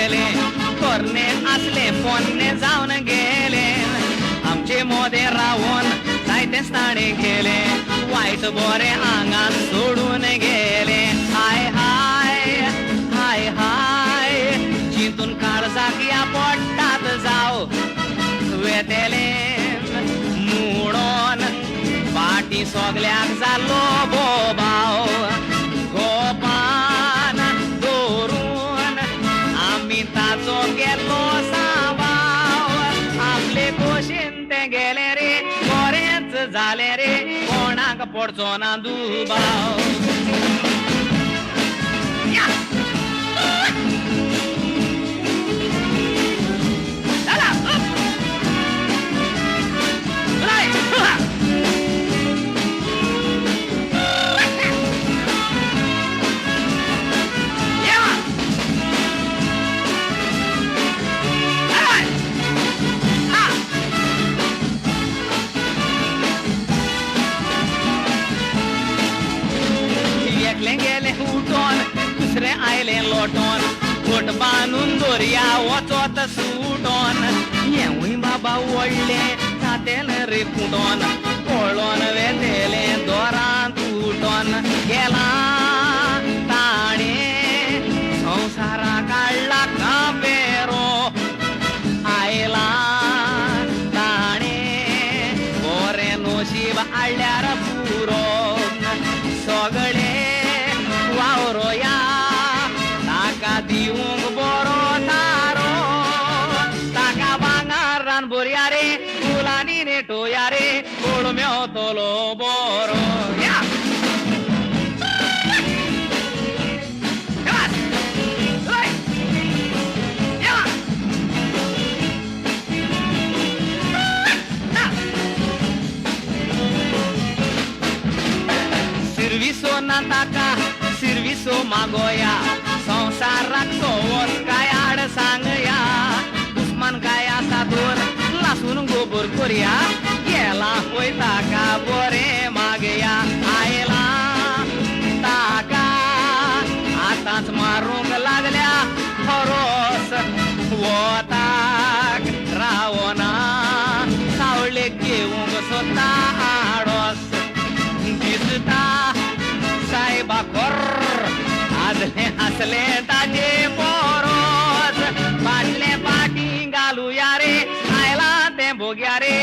गेले तोरणे असले फोनने जाऊन गेले आमचे मोदे रावून जायते स्थाने गेले वाईट बोरे अंगात सोडून गेले हाय हाय हाय हाय चिंतून काळजाक या पोटात जाव वेतेले मुडोन पाटी सोगल्याक जालो बोबाव गोपान दोरून आम्ही ताचो गेलो सावाव आपले कोशीन ते गेले रे बरेच झाले रे कोणाक पडचो ना दुबाव गेले उठून दुसरे आयले लोटून पोट बांधून दोर्या वचोत सुटोन येऊय बाबा वडले जातेल रे कुटोन पळोन वेतेले दोरान तुटोन गेला ताणे संसारा काढला कापेरो आयला ताणे बोरे नोशीब आळ्यार पुरो सगळे वावरोया ताका दिवंग बरो तारो ताका भांगार रान बोरया रे फुलांनी नेटोया रे कोळम्यो तोलो बरो सिरविसो ना ताका सिरविसो मागोया संसाराक सोवस काय आड सांगया दुस्मान काय आसा दोर लासून गोबर कोरया गेला होय ताका बरे मागया आयला ताका आताच मारूंक लागल्या हरोस वताक रावना सावळे घेवंक सोदता आडोस दिसता साहेबा कोर आदले असले ताजे पोरोस बाटले पाटी घालूया रे आयला ते भोग्या रे